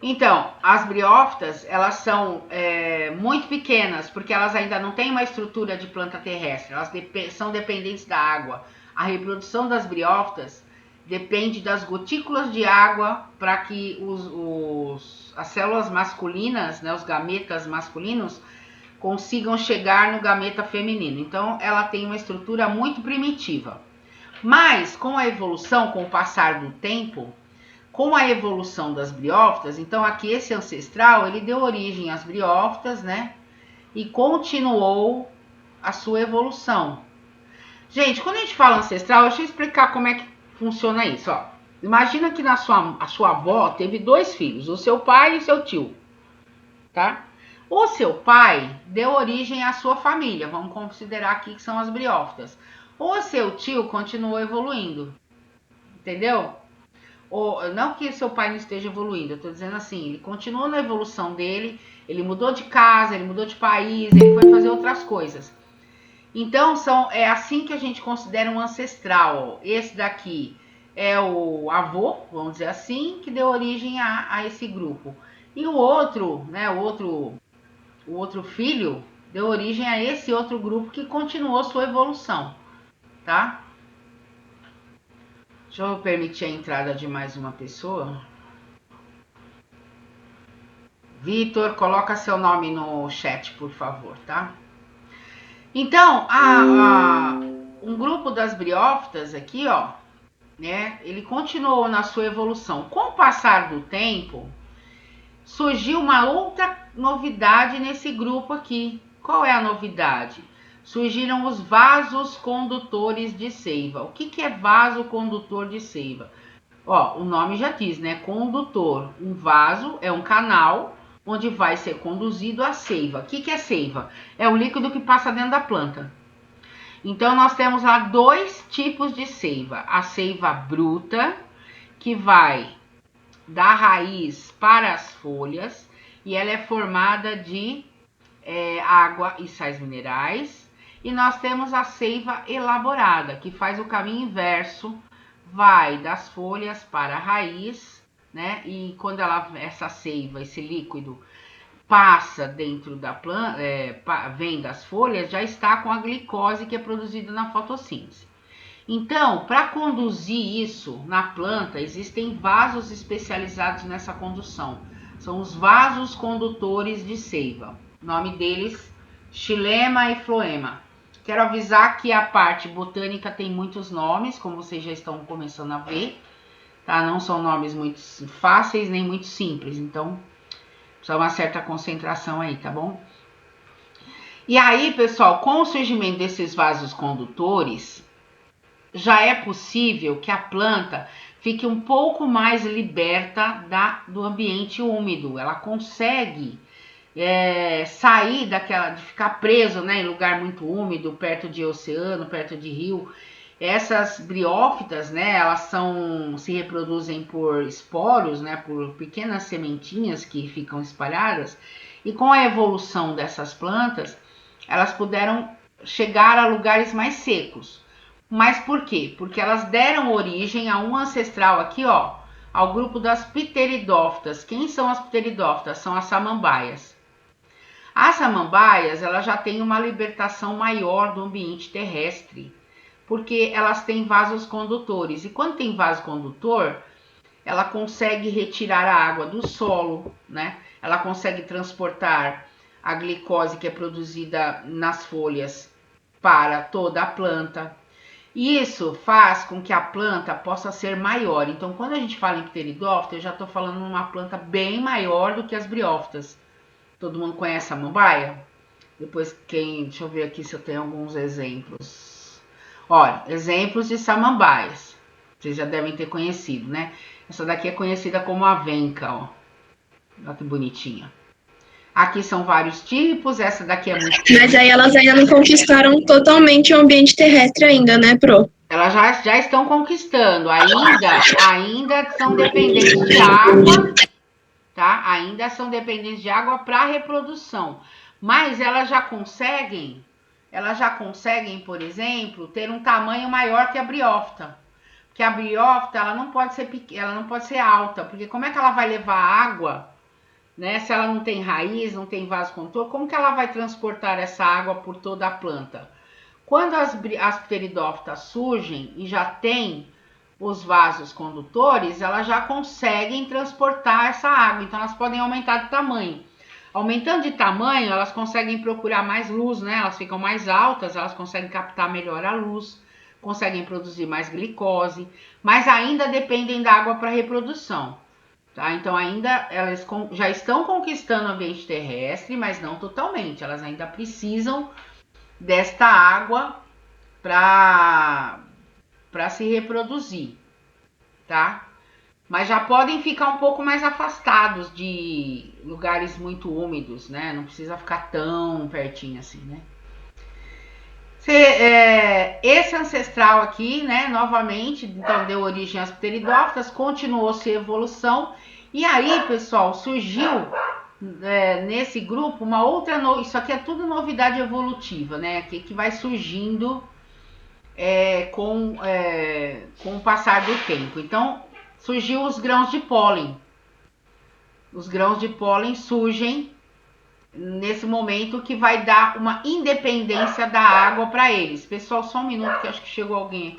Então, as briófitas, elas são muito pequenas, porque elas ainda não têm uma estrutura de planta terrestre, elas são dependentes da água. A reprodução das briófitas depende das gotículas de água para que as células masculinas, né, os gametas masculinos, consigam chegar no gameta feminino. Então, ela tem uma estrutura muito primitiva. Mas, com a evolução, com o passar do tempo, com a evolução das briófitas, então aqui esse ancestral, ele deu origem às briófitas, né? E continuou a sua evolução. Gente, quando a gente fala ancestral, deixa eu explicar como é que funciona isso, ó. Imagina que a sua avó teve 2 filhos, o seu pai e o seu tio, tá? O seu pai deu origem à sua família, vamos considerar aqui que são as briófitas. O seu tio continuou evoluindo, entendeu? Não que seu pai não esteja evoluindo, eu tô dizendo assim, ele continuou na evolução dele, ele mudou de casa, ele mudou de país, ele foi fazer outras coisas. Então, é assim que a gente considera um ancestral. Esse daqui é o avô, vamos dizer assim, que deu origem a esse grupo. E o outro, né, o outro filho, deu origem a esse outro grupo que continuou sua evolução, tá? Deixa eu permitir a entrada de mais uma pessoa. Vitor, coloca seu nome no chat, por favor, tá? Então, um grupo das briófitas aqui, ó, né? Ele continuou na sua evolução. Com o passar do tempo, surgiu uma outra novidade nesse grupo aqui. Qual é a novidade? Surgiram os vasos condutores de seiva. O que é vaso condutor de seiva? Ó, o nome já diz, né? Condutor. Um vaso é um canal onde vai ser conduzido a seiva. O que é seiva? É o líquido que passa dentro da planta. Então, nós temos lá 2 tipos de seiva. A seiva bruta, que vai da raiz para as folhas, e ela é formada de água e sais minerais. E nós temos a seiva elaborada, que faz o caminho inverso, vai das folhas para a raiz, né? E quando essa seiva, esse líquido, passa dentro da planta, vem das folhas, já está com a glicose que é produzida na fotossíntese. Então, para conduzir isso na planta, existem vasos especializados nessa condução. São os vasos condutores de seiva. O nome deles, xilema e floema. Quero avisar que a parte botânica tem muitos nomes, como vocês já estão começando a ver, tá? Não são nomes muito fáceis nem muito simples, então precisa uma certa concentração aí, tá bom? E aí, pessoal, com o surgimento desses vasos condutores, já é possível que a planta fique um pouco mais liberta do ambiente úmido. Ela consegue sair de ficar preso, né, em lugar muito úmido, perto de oceano, perto de rio. Essas briófitas, né, elas se reproduzem por esporos, né, por pequenas sementinhas que ficam espalhadas. E com a evolução dessas plantas, elas puderam chegar a lugares mais secos. Mas por quê? Porque elas deram origem a um ancestral aqui, ó, ao grupo das pteridófitas. Quem são as pteridófitas? São as samambaias. As samambaias, elas já têm uma libertação maior do ambiente terrestre, porque elas têm vasos condutores. E quando tem vaso condutor, ela consegue retirar a água do solo, né? Ela consegue transportar a glicose que é produzida nas folhas para toda a planta. Isso faz com que a planta possa ser maior. Então, quando a gente fala em pteridófita, eu já estou falando de uma planta bem maior do que as briófitas. Todo mundo conhece a samambaia? Depois, deixa eu ver aqui se eu tenho alguns exemplos. Olha, exemplos de samambaias. Vocês já devem ter conhecido, né? Essa daqui é conhecida como avenca, ó. Olha que bonitinha. Aqui são vários tipos, essa daqui é muito... Mas aí elas ainda não conquistaram totalmente o ambiente terrestre ainda, né, Pro? Elas já estão conquistando, ainda são dependentes de água, tá? Ainda são dependentes de água para reprodução. Mas elas já conseguem, por exemplo, ter um tamanho maior que a briófita. Porque a briófita, ela não pode ser alta, porque como é que ela vai levar água né? Se ela não tem raiz, não tem vasocontor, como que ela vai transportar essa água por toda a planta? Quando as pteridófitas surgem e já tem os vasos condutores, elas já conseguem transportar essa água, então elas podem aumentar de tamanho. Aumentando de tamanho, elas conseguem procurar mais luz, né? Elas ficam mais altas, elas conseguem captar melhor a luz, conseguem produzir mais glicose, mas ainda dependem da água para reprodução. Tá? Então ainda elas já estão conquistando o ambiente terrestre, mas não totalmente. Elas ainda precisam desta água para se reproduzir, tá? Mas já podem ficar um pouco mais afastados de lugares muito úmidos, né? Não precisa ficar tão pertinho assim, né? Esse ancestral aqui, né? Novamente, então deu origem às pteridófitas, continuou-se a evolução. E aí, pessoal, surgiu nesse grupo uma outra... Isso aqui é tudo novidade evolutiva, né? Que vai surgindo com o passar do tempo. Então, surgiu os grãos de pólen. Os grãos de pólen surgem nesse momento que vai dar uma independência da água para eles. Pessoal, só um minuto que acho que chegou alguém aqui.